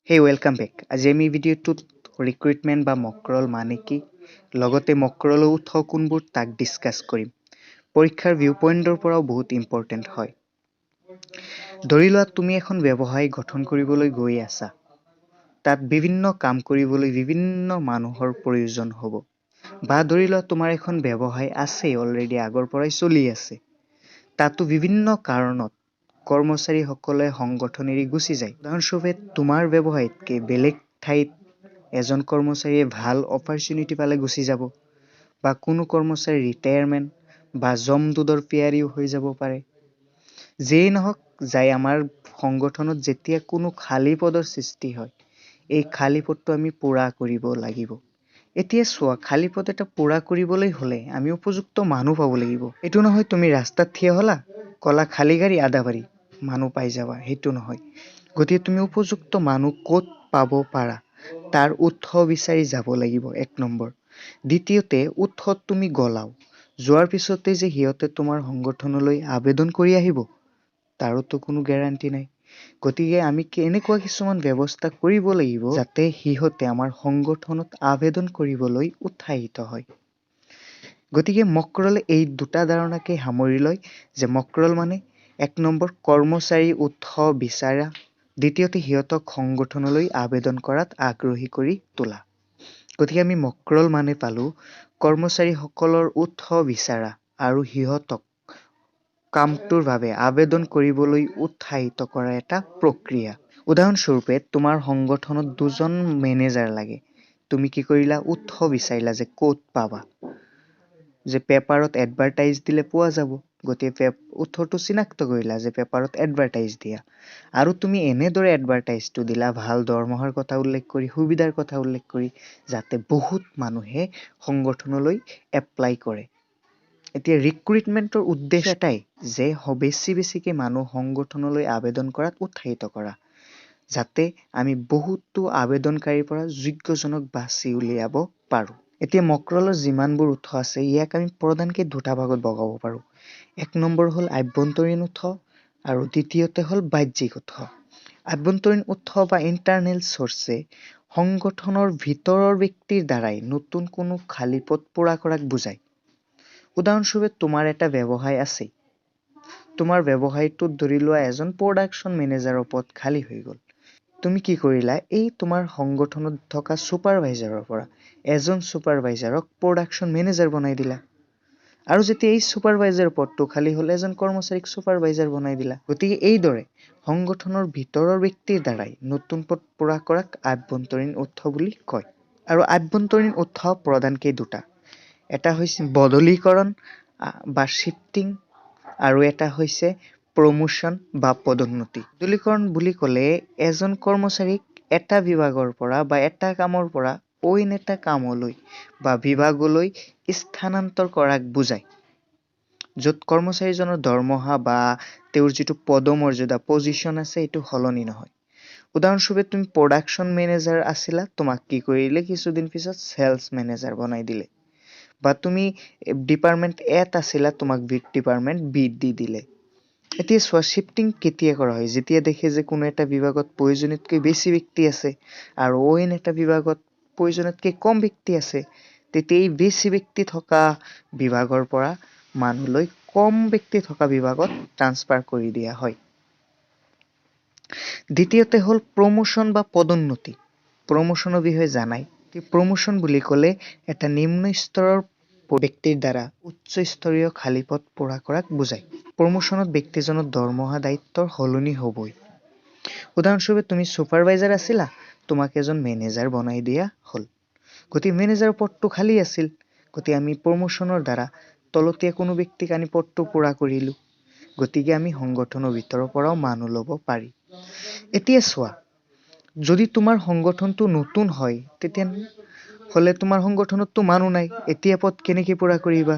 Hey, welcome back. আজি আমি ভিডিঅ'টোত ৰিক্ৰুইটমেণ্ট বা মকৰল মানে কি, লগতে মকৰলৰ উৎস কোনবোৰ তাক ডিছকাছ কৰিম। পৰীক্ষাৰ ভিউ পইণ্টৰ পৰাও বহুত ইম্পৰ্টেণ্ট হয়। ধৰি লোৱা তুমি এখন ব্যৱসায় গঠন কৰিবলৈ গৈ আছা। তাত বিভিন্ন কাম কৰিবলৈ বিভিন্ন মানুহৰ প্ৰয়োজন হ'ব। বা ধৰি লোৱা তোমাৰ এখন ব্যৱসায় আছে, অলৰেডি আগৰ পৰাই চলি আছে। তাতো বিভিন্ন কাৰণত কৰ্মচাৰীসকলে সংগঠন এৰি গুচি যায়। উদাহৰণস্বৰূপে তোমাৰ ব্যৱসায়তকৈ বেলেগ ঠাইত এজন কৰ্মচাৰীয়ে ভাল অপৰচুনিটি পালে গুচি যাব, বা কোনো কৰ্মচাৰী ৰিটায়াৰমেণ্ট বা জমদুদৰ পেয়াৰীও হৈ যাব পাৰে। যেই নহওক, যাই আমাৰ সংগঠনত যেতিয়া কোনো খালী পদৰ সৃষ্টি হয়, এই খালী পদটো আমি পূৰা কৰিব লাগিব। এতিয়া চোৱা, খালী পদ এটা পূৰা কৰিবলৈ হ'লে আমি উপযুক্ত মানুহ পাব লাগিব। এইটো নহয় তুমি ৰাস্তাত থিয় হ'লা, ক'লা খালী গাড়ী আদাবাৰী মানুহ পাই যাবা, সেইটো নহয়। গতিকে তুমি উপযুক্ত মানুহ ক'ত পাব পাৰা তাৰ উৎস বিচাৰি যাব লাগিব, 1 নম্বৰ। দ্বিতীয়তে, উৎসত তুমি গলাও, যোৱাৰ পিছতে যে সিহঁতে তোমাৰ সংগঠনলৈ আবেদন কৰি আহিব, তাৰোতো কোনো গেৰাণ্টি নাই। গতিকে আমি এনেকুৱা কিছুমান ব্যৱস্থা কৰিব লাগিব যাতে সিহঁতে আমাৰ সংগঠনত আবেদন কৰিবলৈ উৎসাহিত হয়। গতিকে মকৰলে এই দুটা ধাৰণাকে সামৰি লয় যে মকৰল মানে 1 নম্বৰ কৰ্মচাৰী উৎস বিচাৰা, দ্বিতীয়তে সিহঁতক সংগঠনলৈ আবেদন কৰাত আগ্ৰহী কৰি তোলা। গতিকে আমি মকৰল মানে পালো কৰ্মচাৰীসকলৰ উৎস বিচাৰা আৰু সিহঁতক কামটোৰ বাবে আবেদন কৰিবলৈ উৎসাহিত কৰা এটা প্ৰক্ৰিয়া। উদাহৰণস্বৰূপে তোমাৰ সংগঠনত 2জন মেনেজাৰ লাগে। তুমি কি কৰিলা? উৎস বিচাৰিলা যে ক'ত পাবা, যে পেপাৰত এডভাৰটাইজ দিলে পোৱা যাব। গতিকে উৎসটো চিনাক্ত কৰিলা যে পেপাৰত এডভাৰটাইজ দিয়া, আৰু তুমি এনেদৰে এডভাৰটাইজটো দিলা ভাল দৰমহাৰ কথা উল্লেখ কৰি, সুবিধাৰ কথা উল্লেখ কৰি, যাতে বহুত মানুহে সংগঠনলৈ এপ্লাই কৰে। এতিয়া ৰিক্ৰুইটমেণ্টৰ উদ্দেশ্য এটাই যে বেছিকে মানুহ সংগঠনলৈ আবেদন কৰাত উৎসাহিত কৰা, যাতে আমি বহুতো আবেদনকাৰীৰ পৰা যোগ্যজনক বাছি উলিয়াব পাৰোঁ। এতিয়া মকৰলৰ যিমানবোৰ উৎস আছে, ইয়াক আমি প্ৰধানকৈ দুটা ভাগত ভগাব পাৰোঁ। 1 নম্বৰ হ'ল আভ্যন্তৰীণ উৎস আৰু দ্বিতীয়তে হ'ল বাহ্যিক উৎস। আভ্যন্তৰীণ উৎস বা ইণ্টাৰনেল চ'ৰ্চে সংগঠনৰ ভিতৰৰ ব্যক্তিৰ দ্বাৰাই নতুন কোনো খালী পদ পূৰা কৰাক বুজায়। উদাহৰণস্বৰূপে তোমাৰ এটা ব্যৱসায় আছে। তোমাৰ ব্যৱসায়টোত ধৰি লোৱা এজন প্ৰডাকশ্যন মেনেজাৰৰ পদ খালী হৈ গ'ল। তুমি কি কৰিলা? এই তোমাৰ সংগঠনত থকা ছুপাৰভাইজাৰৰ পৰা এজন ছুপাৰভাইজাৰক প্ৰডাকশ্যন মেনেজাৰ বনাই দিলা, আৰু যেতিয়া এই ছুপাৰভাইজাৰ পদটো খালী হ'ল, এজন কৰ্মচাৰীক ছুপাৰভাইজাৰ বনাই দিলা। গতিকে এইদৰে সংগঠনৰ ভিতৰৰ ব্যক্তিৰ দ্বাৰাই নতুন পদ পূৰা কৰাক আভ্যন্তৰীণ উৎস বুলি কয়। আৰু আভ্যন্তৰীণ উৎস প্ৰধানকৈ দুটা, এটা হৈছে বদলীকৰণ বা শ্বিফটিং, আৰু এটা হৈছে প্ৰমোশ্যন বা পদোন্নতি। বদলীকৰণ বুলি ক'লে এজন কৰ্মচাৰীক এটা বিভাগৰ পৰা বা এটা কামৰ পৰা অইন এটা কামলৈ বা বিভাগলৈ স্থানান্তৰ কৰাক বুজায়, য'ত কৰ্মচাৰীজনৰ দৰমহা বা তেওঁৰ যিটো পদমৰ্যাদা পজিশ্যন আছে সেইটো সলনি নহয়। উদাহৰণস্বৰূপে তুমি প্ৰডাকশ্যন মেনেজাৰ আছিলা, তোমাক কি কৰিলে কিছুদিন পিছত চেলছ মেনেজাৰ বনাই দিলে। বা তুমি ডিপাৰ্টমেণ্ট এত আছিলা, তোমাক ডিপাৰ্টমেণ্ট বিত দি দিলে। এতিয়া চোৱা, শ্বিফটিং কেতিয়া কৰা হয়? যেতিয়া দেখে যে কোনো এটা বিভাগত প্ৰয়োজনতকৈ বেছি ব্যক্তি আছে আৰু অইন এটা বিভাগত প্ৰয়োজনতকৈ কম ব্যক্তি আছে, তেতিয়া এই বেছি ব্যক্তি থকা বিভাগৰ পৰা মানুহলৈ কম ব্যক্তি থকা বিভাগত ট্ৰান্সফাৰ কৰি দিয়া হয়। দ্বিতীয়তে হ'ল প্ৰমোশ্যন বা পদোন্নতি। প্ৰমোশ্যনৰ বিষয়ে জানাই। প্ৰমোশ্যন বুলি ক'লে এটা নিম্ন স্তৰৰ ব্যক্তিৰ দ্বাৰা উচ্চ স্তৰীয় খালী পদ পূৰা কৰাক বুজায়। প্ৰমোশ্যনত ব্যক্তিজনৰ দৰমহা দায়িত্বৰ সলনি হ'বই। উদাহৰণস্বৰূপে তুমি ছুপাৰভাইজাৰ আছিলা, তোমাক এজন মেনেজাৰ বনাই দিয়া হ'ল। গতিকে মেনেজাৰ পদটো খালী আছিল, গতিকে আমি প্ৰমোশ্যনৰ দ্বাৰা তলতীয়া কোনো ব্যক্তিক আনি পদটো পূৰা কৰিলোঁ। গতিকে আমি সংগঠনৰ ভিতৰৰ পৰাও মানুহ ল'ব পাৰি। এতিয়া চোৱা, যদি তোমাৰ সংগঠনটো নতুন হয়, তেতিয়া হ'লে তোমাৰ সংগঠনততো মানুহ নাই, এতিয়া পদ কেনেকৈ পূৰা কৰিবা?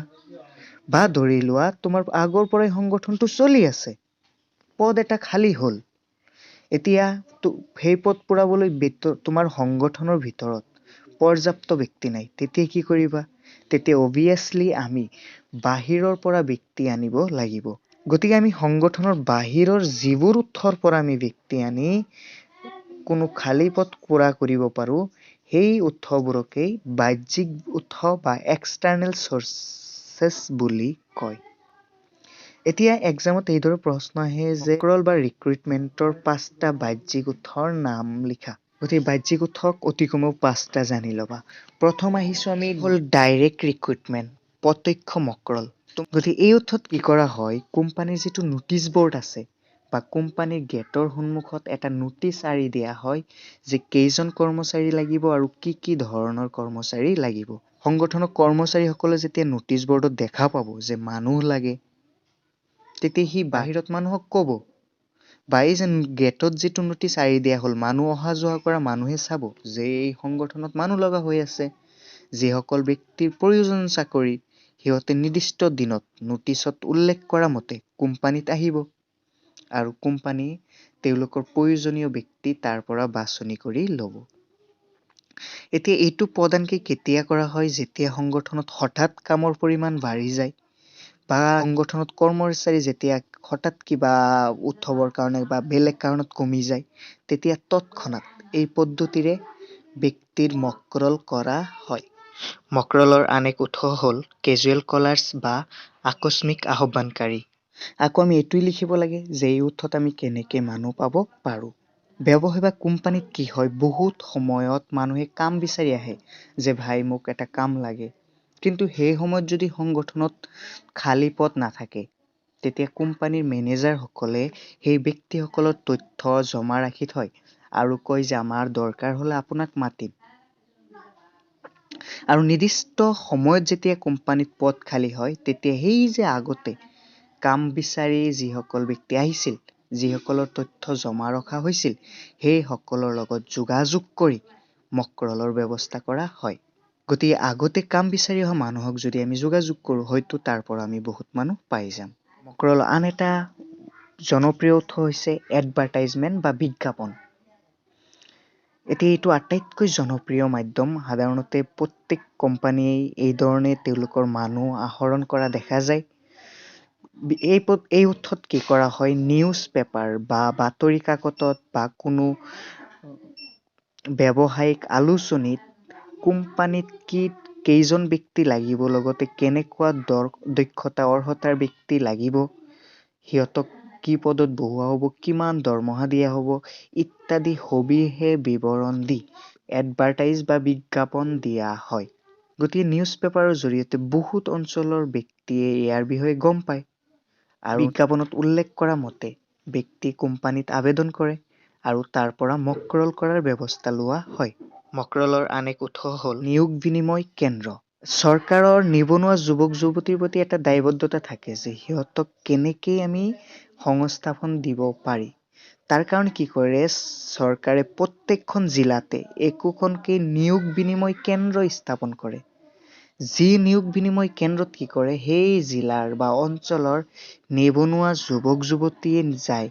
বা ধৰি লোৱা তোমাৰ আগৰ পৰাই সংগঠনটো চলি আছে, পদ এটা খালী হ'ল, এতিয়া সেই পদ পূৰাবলৈ তোমাৰ সংগঠনৰ ভিতৰত পৰ্যাপ্ত ব্যক্তি নাই, তেতিয়া কি কৰিবা? তেতিয়া অবভিয়াছলি আমি বাহিৰৰ পৰা ব্যক্তি আনিব লাগিব। গতিকে আমি সংগঠনৰ বাহিৰৰ যিবোৰ উৎসৰ পৰা আমি ব্যক্তি আনি কোনো খালী পদ পূৰা কৰিব পাৰোঁ, সেই উৎসবোৰকেই বাহ্যিক উৎস বা এক্সটাৰ্নেল চ'ৰ্চেছ বুলি কয়। এতিয়া এক্সামত এইদৰে প্ৰশ্ন আহে যে মক্ৰল বা ৰিক্ৰুইটমেণ্টৰ 5টা বাহ্যিক উৎসৰ নাম লিখা। গতিকে বাহ্যিক উৎস অতি কমেও 5টা জানি ল'বা। প্ৰথম আহিছোঁ আমি হ'ল ডাইৰেক্ট ৰিক্ৰুইটমেণ্ট, প্ৰত্যক্ষ মক্ৰল। গতিকে এই উৎসত কি কৰা হয়, কোম্পানীৰ যিটো নোটিছ বৰ্ড আছে বা কোম্পানীৰ গেটৰ সন্মুখত এটা নোটিছ আঁৰি দিয়া হয় যে কেইজন কৰ্মচাৰী লাগিব আৰু কি কি ধৰণৰ কৰ্মচাৰী লাগিব। সংগঠনৰ কৰ্মচাৰীসকলে যেতিয়া নোটিছ বৰ্ডত দেখা পাব যে মানুহ লাগে, তেতিয়া সি বাহিৰত মানুহক ক'ব, বা এই যে গেটত যিটো নোটিছ আঁৰি দিয়া হ'ল, মানুহ অহা যোৱা কৰা মানুহে চাব যে এই সংগঠনত মানুহ লগা হৈ আছে। যিসকল ব্যক্তিৰ প্ৰয়োজন চাকৰি, সিহঁতে নিৰ্দিষ্ট দিনত নোটিছত উল্লেখ কৰা মতে কোম্পানীত আহিব আৰু কোম্পানী তেওঁলোকৰ প্ৰয়োজনীয় ব্যক্তি তাৰ পৰা বাছনি কৰি ল'ব। এতিয়া এইটো প্ৰদানকে কেতিয়া কৰা হয়, যেতিয়া সংগঠনত হঠাৎ কামৰ পৰিমাণ বাঢ়ি যায় বা সংগঠনত কৰ্মচাৰী যেতিয়া হঠাৎ কিবা উৎসৱৰ কাৰণে বা বেলেগ কাৰণত কমি যায়, তেতিয়া তৎক্ষণাত এই পদ্ধতিৰে ব্যক্তিৰ মক্ৰল কৰা হয়। মক্ৰলৰ আন এক উৎস হ'ল কেজুৱেল কলাৰ্ছ বা আকস্মিক আহ্বানকাৰী। আকৌ আমি এইটোৱে লিখিব লাগে যে এই উৎসত আমি কেনেকৈ মানুহ পাব পাৰোঁ। ব্যৱসায় বা কোম্পানীত কি হয়, বহুত সময়ত মানুহে কাম বিচাৰি আহে যে ভাই মোক এটা কাম লাগে, কিন্তু সেই সময়ত যদি সংগঠনত খালী পদ নাথাকে, তেতিয়া কোম্পানীৰ মেনেজাৰসকলে সেই ব্যক্তিসকলৰ তথ্য জমা ৰাখি থয় আৰু কয় যে আমাৰ দৰকাৰ হ'লে আপোনাক মাতিম। আৰু নিৰ্দিষ্ট সময়ত যেতিয়া কোম্পানীত পদ খালী হয়, তেতিয়া সেই যে আগতে কাম বিচাৰি যিসকল ব্যক্তি আহিছিল, যিসকলৰ তথ্য জমা ৰখা হৈছিল, সেই সকলৰ লগত যোগাযোগ কৰি মক্ৰলৰ ব্যৱস্থা কৰা হয়। গতিকে আগতে কাম বিচাৰি অহা মানুহক যদি আমি যোগাযোগ কৰোঁ, হয়তো তাৰ পৰা আমি বহুত মানুহ পাই যাম। মক্ৰলৰ আন এটা জনপ্ৰিয় উৎস হৈছে এডভাৰটাইজমেণ্ট বা বিজ্ঞাপন। এতিয়া এইটো আটাইতকৈ জনপ্ৰিয় মাধ্যম। সাধাৰণতে প্ৰত্যেক কোম্পানীয়ে এই ধৰণে তেওঁলোকৰ মানুহ আহৰণ কৰা দেখা যায়। এই উৎসত কি কৰা হয়, নিউজ পেপাৰ বা বাতৰি কাকতত বা কোনো ব্যৱসায়িক আলোচনীত কোম্পানীত কেইজন ব্যক্তি লাগিব, লগতে কেনেকুৱা দক্ষতা অৰ্হতাৰ ব্যক্তি লাগিব, সিহঁতক কি পদত বহোৱা হ'ব, কিমান দৰমহা দিয়া হ'ব ইত্যাদি সবিশেষ বিৱৰণ দি এডভাৰটাইজ বা বিজ্ঞাপন দিয়া হয়। গতিকে নিউজ পেপাৰৰ জৰিয়তে বহুত অঞ্চলৰ ব্যক্তিয়ে ইয়াৰ বিষয়ে গম পায় আৰু বিজ্ঞাপনত উল্লেখ কৰা মতে ব্যক্তি কোম্পানীত আবেদন কৰে আৰু তাৰ পৰা মক্ৰল কৰাৰ ব্যৱস্থা লোৱা হয়। মক্ৰলৰ আন এক উৎস হ'ল নিয়োগ বিনিময় কেন্দ্ৰ। চৰকাৰৰ নিবনুৱা যুৱক যুৱতীৰ প্ৰতি এটা দায়বদ্ধতা থাকে যে সিহঁতক কেনেকৈ আমি সংস্থাপন দিব পাৰি। তাৰ কাৰণে কি কৰে, চৰকাৰে প্ৰত্যেকখন জিলাতে একোখনকৈ নিয়োগ বিনিময় কেন্দ্ৰ স্থাপন কৰে। যি নিয়োগ বিনিময় কেন্দ্ৰত কি কৰে, সেই জিলাৰ বা অঞ্চলৰ নিবনুৱা যুৱক যুৱতীয়ে যায়,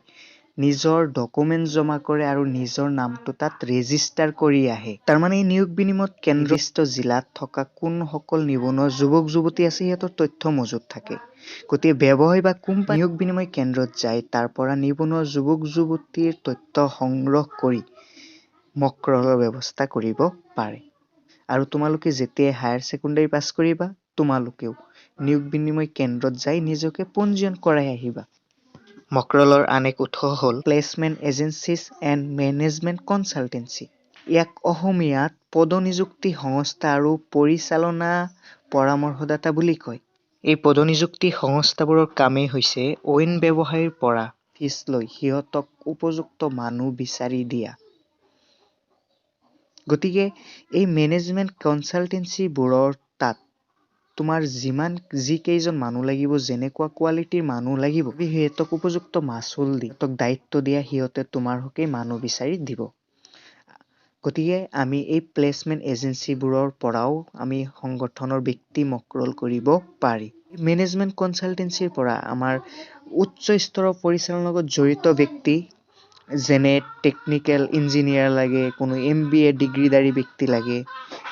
নিজৰ ডকুমেণ্ট জমা কৰে আৰু নিজৰ নামটো তাত ৰেজিষ্টাৰ কৰি আহে। তাৰমানে এই নিয়োগ বিনিময় কেন্দ্ৰস্থ জিলাত থকা কোনসকল নিবনুৱা যুৱক যুৱতী আছে, সিহঁতৰ তথ্য মজুত থাকে। গতিকে ব্যৱসায় বা কোম্পানী নিয়োগ বিনিময় কেন্দ্ৰত যায় তাৰ পৰা নিবনুৱা যুৱক যুৱতীৰ তথ্য সংগ্ৰহ কৰি মক্ৰলৰ ব্যৱস্থা কৰিব পাৰে। আৰু তোমালোকে যেতিয়া হায়াৰ ছেকেণ্ডাৰী পাছ কৰিবা, তোমালোকেও নিয়োগ বিনিময় কেন্দ্ৰত যাই নিজকে পঞ্জীয়ন কৰাই আহিবা। মক্ৰলৰ আন এক উৎস হ'ল placement agencies and management consultancy. ইয়াক অসমীয়াত পদনিযুক্তি সংস্থা আৰু পৰিচালনা পৰামৰ্শদাতা বুলি কয়। এই পদনিযুক্তি সংস্থাবোৰৰ কামেই হৈছে অইন ব্যৱসায়ীৰ পৰা ফিজ লৈ সিহঁতক উপযুক্ত মানুহ বিচাৰি দিয়া। গতিকে এই মেনেজমেণ্ট কনচালটেঞ্চিবোৰৰ তাত তোমাৰ যিকেইজন মানুহ লাগিব, যেনেকুৱা কোৱালিটিৰ মানুহ লাগিব, সিহঁতক উপযুক্ত মাচুল দি সিহঁতক দায়িত্ব দিয়া, সিহঁতে তোমাৰ হকে মানুহ বিচাৰি দিব। গতিকে আমি এই প্লেচমেণ্ট এজেঞ্চিবোৰৰ পৰাও আমি সংগঠনৰ ব্যক্তি মক্ৰল কৰিব পাৰি। মেনেজমেণ্ট কনচালটেঞ্চিৰ পৰা আমাৰ উচ্চ স্তৰৰ পৰিচালনাৰ লগত জড়িত ব্যক্তি, যেনে টেকনিকেল ইঞ্জিনিয়াৰ লাগে, কোনো MBA ডিগ্ৰীধাৰী ব্যক্তি লাগে,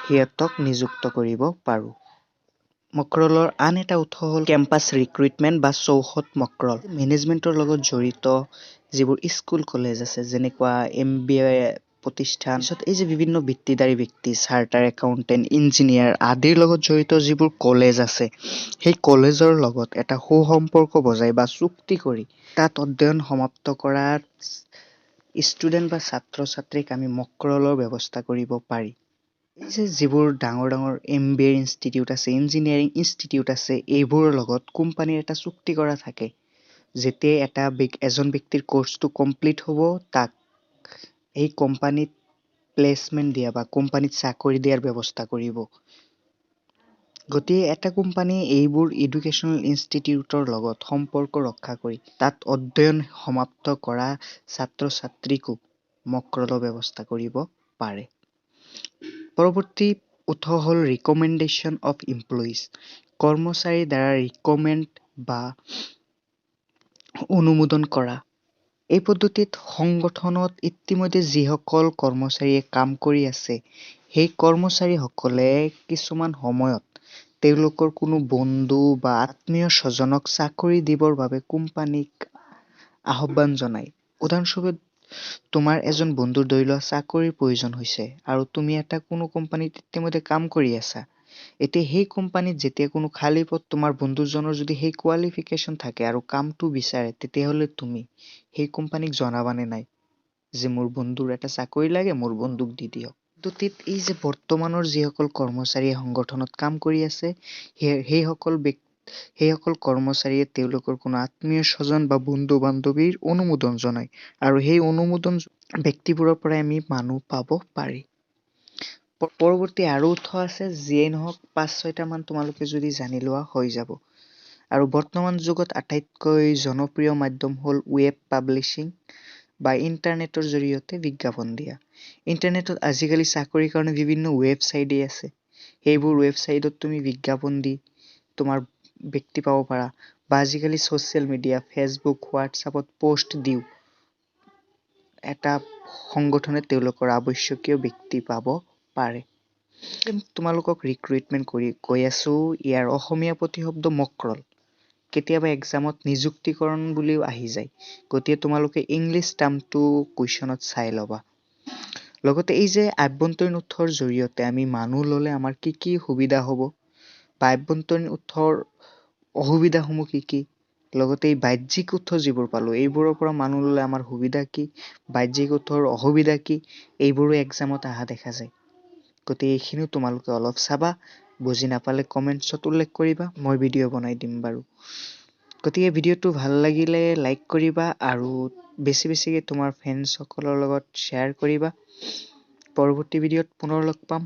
সিহঁতক নিযুক্ত কৰিব পাৰোঁ। মক্ৰলৰ আন এটা উৎস হ'ল কেম্পাছ ৰিক্ৰুইটমেণ্ট বা চৌহদ মক্ৰল। মেনেজমেণ্টৰ লগত জড়িত যিবোৰ স্কুল কলেজ আছে, যেনেকুৱা MBA প্ৰতিষ্ঠান, পিছত এই যে বিভিন্ন বৃত্তিধাৰী ব্যক্তি, চাৰ্টাৰ একাউণ্টেণ্ট, ইঞ্জিনিয়াৰ আদিৰ লগত জড়িত যিবোৰ কলেজ আছে, সেই কলেজৰ লগত এটা সুসম্পৰ্ক বজাই বা চুক্তি কৰি তাত অধ্যয়ন সমাপ্ত কৰা ষ্টুডেণ্ট বা ছাত্ৰ ছাত্ৰীক আমি মক্ৰলৰ ব্যৱস্থা কৰিব পাৰি। এই যে যিবোৰ ডাঙৰ ডাঙৰ MBA ইনষ্টিটিউট আছে, ইঞ্জিনিয়াৰিং ইনষ্টিটিউট আছে, এইবোৰৰ লগত কোম্পানীৰ এটা চুক্তি কৰা থাকে। যেতিয়াই এজন ব্যক্তিৰ কোৰ্চটো কমপ্লিট হ'ব, তাক এই কোম্পানীত প্লেচমেণ্ট দিয়া বা কোম্পানীত চাকৰি দিয়াৰ ব্যৱস্থা কৰিব। গতিকে এটা কোম্পানী এইবোৰ এডুকেশ্যনেল ইনষ্টিটিউটৰ লগত সম্পৰ্ক ৰক্ষা কৰি তাত অধ্যয়ন সমাপ্ত কৰা ছাত্ৰ ছাত্ৰীকো মক্ৰলৰ ব্যৱস্থা কৰিব পাৰে। পৰৱৰ্তী উৎস হ'ল ৰিকমেণ্ডেশ্যন অফ এমপ্লয়িজ। কৰ্মচাৰীৰ দ্বাৰা ৰিকমেণ্ড বা অনুমোদন কৰা। এই পদ্ধতিত সংগঠনত ইতিমধ্যে যিসকল কৰ্মচাৰীয়ে কাম কৰি আছে, সেই কৰ্মচাৰীসকলে কিছুমান সময়ত তেওঁলোকৰ কোনো বন্ধু বা আত্মীয় স্বজনক চাকৰি দিবৰ বাবে কোম্পানীক আহ্বান জনায়। উদাহৰণস্বৰূপে, তোমাৰ এজন বন্ধুৰ ধৰি লোৱা চাকৰিৰ প্ৰয়োজন হৈছে আৰু তুমি এটা কোনো কোম্পানীত ইতিমধ্যে কাম কৰি আছা। এতিয়া সেই কোম্পানীত যেতিয়া কোনো খালী পদ তোমাৰ বন্ধুজনৰ যদি সেই কোৱালিফিকেশ্যন থাকে আৰু কামটো বিচাৰে, তেতিয়াহ'লে তুমি সেই কোম্পানীক জনাবানে নাই যে মোৰ বন্ধুৰ এটা চাকৰি লাগে, মোৰ বন্ধুক দি দিয়ক। পদ্ধতিত এই যে বৰ্তমানৰ যিসকল কৰ্মচাৰীয়ে সংগঠনত কাম কৰি আছে, সেইসকল কৰ্মচাৰীয়ে তেওঁলোকৰ কোনো আত্মীয় স্বজন বা বন্ধু বান্ধৱীৰ অনুমোদন জনায় আৰু সেই অনুমোদন ব্যক্তিবোৰৰ পৰাই আমি মানুহ পাব পাৰি। পৰৱৰ্তী আৰু উৎস আছে, যিয়েই নহওক 5-6টা মান তোমালোকে যদি জানি লোৱা হৈ যাব। আৰু বৰ্তমান যুগত আটাইতকৈ জনপ্ৰিয় মাধ্যম হ'ল ৱেব পাব্লিছিং বা ইণ্টাৰনেটৰ জৰিয়তে বিজ্ঞাপন দিয়া। ইণ্টাৰনেটত আজিকালি চাকৰিৰ কাৰণে বিভিন্ন ৱেবছাইটেই আছে। সেইবোৰ ৱেবছাইটত তুমি বিজ্ঞাপন দি তোমাৰ ব্যক্তি পাব পাৰা, বা আজিকালি ছ'চিয়েল মিডিয়া, ফেচবুক, হোৱাটছআপত পোষ্ট দিও এটা সংগঠনে তেওঁলোকৰ আৱশ্যকীয় ব্যক্তি পাব পাৰে। তোমালোকক ৰিক্ৰুইটমেণ্ট কৰি কৈ আছো, ইয়াৰ অসমীয়া প্ৰতিশব্দ মক্ৰল। কেতিয়াবা এক্সামত নিযুক্তিকৰণ বুলিও আহি যায়, গতিকে তোমালোকে ইংলিছ টাৰ্মটো কুৱেশ্যনত চাই ল'বা। লগতে এই যে আভ্যন্তৰীণ উৎসৰ জৰিয়তে আমি মানুহ ল'লে আমাৰ কি কি সুবিধা হ'ব বা আভ্যন্তৰীণ উৎসৰ অসুবিধাসমূহ কি কি, লগতে এই বাহ্যিক উৎস যিবোৰ পালোঁ, এইবোৰৰ পৰা মানুহ ল'লে আমাৰ সুবিধা কি, বাহ্যিক উৎসৰ অসুবিধা কি, এইবোৰো এক্সামত অহা দেখা যায়। গতিকে এইখিনিও তোমালোকে অলপ চাবা, বুজি নাপালে কমেণ্টছত উল্লেখ কৰিবা, মই ভিডিঅ' বনাই দিম বাৰু। গতিকে ভিডিঅ'টো ভাল লাগিলে লাইক কৰিবা আৰু বেছিকৈ তোমাৰ ফ্ৰেণ্ডসকলৰ লগত শ্বেয়াৰ কৰিবা। পৰৱৰ্তী ভিডিঅ'ত পুনৰ লগ পাম।